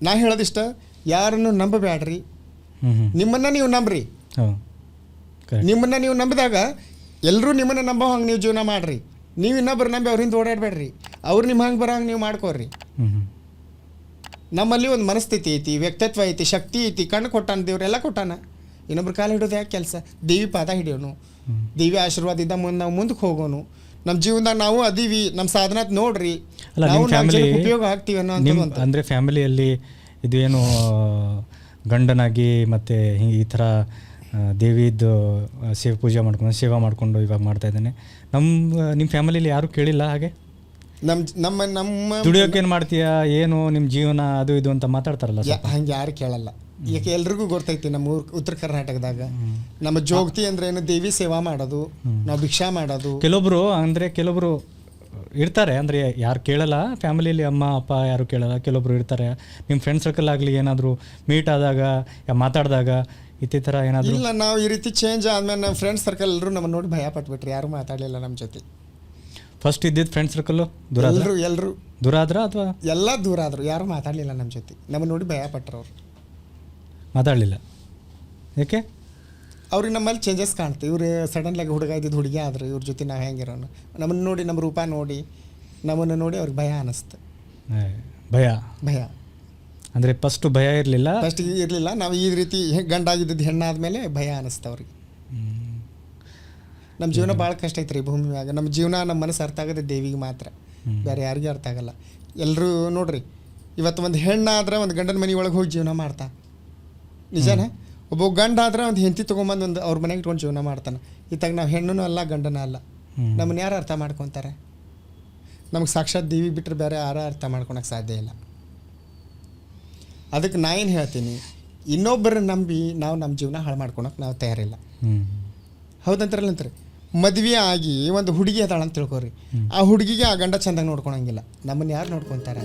ನಾ ಹೇಳೋದಿಷ್ಟ, ಯಾರನ್ನು ನಂಬಬೇಡ್ರಿ, ನಿಮ್ಮನ್ನು ನೀವು ನಂಬ್ರಿ. ನಿಮ್ಮನ್ನು ನೀವು ನಂಬಿದಾಗ ಎಲ್ಲರೂ ನಿಮ್ಮನ್ನು ನಂಬೋ ಹಂಗೆ ನೀವು ಜೀವನ ಮಾಡಿರಿ. ನೀವು ಇನ್ನೊಬ್ರು ನಂಬಿ ಅವ್ರಿಂದ ಓಡಾಡಬೇಡ್ರಿ, ಅವ್ರು ನಿಮ್ಮ ಹಂಗೆ ಬರೋ ಹಂಗೆ ನೀವು ಮಾಡ್ಕೋರಿ. ನಮ್ಮಲ್ಲಿ ಒಂದು ಮನಸ್ಥಿತಿ ಐತಿ, ವ್ಯಕ್ತಿತ್ವ ಐತಿ, ಶಕ್ತಿ ಐತಿ, ಕಣ್ಣು ಕೊಟ್ಟಾನ ದೇವ್ರೆಲ್ಲ ಕೊಟ್ಟಾನ. ಇನ್ನೊಬ್ರು ಕಾಲು ಹಿಡಿಯೋದು ಯಾಕೆ ಕೆಲಸ? ದೇವಿ ಪಾದ ಹಿಡಿಯೋನು, ದೇವಿ ಆಶೀರ್ವಾದದಿಂದ ನಾವು ಮುಂದಕ್ಕೆ ಹೋಗೋನು. ನಮ್ಮ ಜೀವನದಾಗ ನಾವು ಅದೀವಿ, ನಮ್ಮ ಸಾಧನ ನೋಡ್ರಿ, ಉಪಯೋಗ ಆಗ್ತೀವಿ ಅನ್ನೋ. ಅಂದರೆ ಫ್ಯಾಮಿಲಿಯಲ್ಲಿ ಇದು ಏನು ಗಂಡನಾಗಿ ಮತ್ತು ಈ ಥರ ದೇವಿದು ಪೂಜೆ ಮಾಡ್ಕೊಂಡು ಸೇವಾ ಮಾಡಿಕೊಂಡು ಇವಾಗ ಮಾಡ್ತಾ ಇದ್ದಾನೆ. ನಿಮ್ಮ ಫ್ಯಾಮಿಲಿಯಲ್ಲಿ ಯಾರೂ ಕೇಳಿಲ್ಲ ಹಾಗೆ? ನಮ್ಮ ದುಡಿಯೋಕೆ ಏನು ಮಾಡ್ತೀಯಾ, ಏನು ನಿಮ್ಮ ಜೀವನ, ಅದು ಇದು ಅಂತ ಮಾತಾಡ್ತಾರಲ್ಲ, ಹಂಗೆ ಯಾರು ಕೇಳಲ್ಲ. ಈಗ ಎಲ್ರಿಗೂ ಗೊತ್ತೈತಿ ನಮ್ಮ ಉತ್ತರ ಕರ್ನಾಟಕದಾಗ ನಮ್ಮ ಜೋಗತಿ ಅಂದ್ರೆ ಏನು, ದೇವಿ ಸೇವಾ ಮಾಡೋದು, ನಾವು ಭಿಕ್ಷಾ ಮಾಡೋದು. ಕೆಲವೊಬ್ರು ಇರ್ತಾರೆ, ಅಂದರೆ ಯಾರು ಕೇಳಲ್ಲ ಫ್ಯಾಮಿಲಿಯಲ್ಲಿ, ಅಮ್ಮ ಅಪ್ಪ ಯಾರು ಕೇಳಲ್ಲ. ಕೆಲವೊಬ್ರು ಇರ್ತಾರೆ, ನಿಮ್ಮ ಫ್ರೆಂಡ್ ಸರ್ಕಲ್ ಆಗಲಿ ಏನಾದರೂ ಮೀಟ್ ಆದಾಗ ಮಾತಾಡಿದಾಗ ಇದೇ ಥರ ಏನಾದರೂ? ಇಲ್ಲ, ನಾವು ಈ ರೀತಿ ಚೇಂಜ್ ಆದ್ಮೇಲೆ ನಮ್ಮ ಫ್ರೆಂಡ್ಸ್ ಸರ್ಕಲ್ ಎಲ್ಲರೂ ನಮ್ಮ ನೋಡಿ ಭಯ ಪಟ್ಬಿಟ್ರಿ, ಯಾರು ಮಾತಾಡಲಿಲ್ಲ ನಮ್ಮ ಜೊತೆ. ಫಸ್ಟ್ ಇದ್ದಿದ್ದು ಫ್ರೆಂಡ್ ಸರ್ಕಲ್ಲು ಎಲ್ಲರೂ ದೂರ ಆದ್ರ ಅಥವಾ ಎಲ್ಲ ದೂರ ಆದರು, ಯಾರು ಮಾತಾಡಲಿಲ್ಲ ನಮ್ಮ ಜೊತೆ. ನಮ್ಮ ನೋಡಿ ಭಯ ಪಟ್ರು, ಅವ್ರು ಮಾತಾಡಲಿಲ್ಲ. ಯಾಕೆ? ಅವ್ರಿಗೆ ನಮ್ಮಲ್ಲಿ ಚೇಂಜಸ್ ಕಾಣ್ತೀವಿ. ಇವ್ರು ಸಡನ್ಲಾಗಿ ಹುಡುಗ ಇದ್ದಿದ್ದು ಹುಡುಗಿ ಆದರು, ಇವ್ರ ಜೊತೆ ನಾವು ಹೆಂಗಿರೋನು, ನಮ್ಮನ್ನು ನೋಡಿ, ನಮ್ಮ ರೂಪ ನೋಡಿ, ನಮ್ಮನ್ನು ನೋಡಿ ಅವ್ರಿಗೆ ಭಯ ಅನ್ನಿಸ್ತು. ಭಯ ಅಂದರೆ ಫಸ್ಟು ಭಯ ಇರಲಿಲ್ಲ, ಫಸ್ಟಿಗೆ ಇರಲಿಲ್ಲ. ನಾವು ಈ ರೀತಿ ಗಂಡಾಗಿದ್ದು ಹೆಣ್ಣಾದ್ಮೇಲೆ ಭಯ ಅನ್ನಿಸ್ತು ಅವ್ರಿಗೆ. ನಮ್ಮ ಜೀವನ ಭಾಳ ಕಷ್ಟ ಐತ್ರಿ ಭೂಮಿ ಮ್ಯಾಗ. ನಮ್ಮ ಜೀವನ, ನಮ್ಮ ಮನಸ್ಸು ಅರ್ಥ ಆಗೋದು ದೇವಿಗೆ ಮಾತ್ರ, ಬೇರೆ ಯಾರಿಗೂ ಅರ್ಥ ಆಗಲ್ಲ. ಎಲ್ಲರೂ ನೋಡ್ರಿ, ಇವತ್ತು ಒಂದು ಹೆಣ್ಣಾದ್ರೆ ಒಂದು ಗಂಡನ ಮನೆ ಒಳಗೆ ಹೋಗಿ ಜೀವನ ಮಾಡ್ತಾ, ನಿಜಾನ? ಒಬ್ಬ ಗಂಡ ಆದ್ರೆ ಒಂದು ಹೆಂಡತಿ ತೊಗೊಂಬಂದು ಒಂದು ಅವ್ರ ಮನೆಗೆ ಇಟ್ಕೊಂಡು ಜೀವನ ಮಾಡ್ತಾನೆ. ಇತ್ತಾಗ ನಾವು ಹೆಣ್ಣೂ ಅಲ್ಲ, ಗಂಡನ ಅಲ್ಲ. ನಮ್ಮನ್ನ ಯಾರು ಅರ್ಥ ಮಾಡ್ಕೊತಾರೆ? ನಮಗೆ ಸಾಕ್ಷಾತ್ ದೇವಿ ಬಿಟ್ಟರೆ ಬೇರೆ ಯಾರು ಅರ್ಥ ಮಾಡ್ಕೊಳಕ್ಕೆ ಸಾಧ್ಯ ಇಲ್ಲ. ಅದಕ್ಕೆ ನಾ ಏನು ಹೇಳ್ತೀನಿ, ಇನ್ನೊಬ್ಬರ ನಂಬಿ ನಾವು ನಮ್ಮ ಜೀವನ ಹಾಳು ಮಾಡ್ಕೊಳಕ್ಕೆ ನಾವು ತಯಾರಿಲ್ಲ. ಹೌದಂತಾರಲ್ಲಂತಾರೆ, ಮದುವೆ ಆಗಿ ಒಂದು ಹುಡುಗಿ ಅದಾಳ ಅಂತ ತಿಳ್ಕೊರಿ, ಆ ಹುಡುಗಿಗೆ ಆ ಗಂಡ ಚೆಂದಾಗಿ ನೋಡ್ಕೊಳಂಗಿಲ್ಲ. ನಮ್ಮನ್ನು ಯಾರು ನೋಡ್ಕೊತಾರೆ?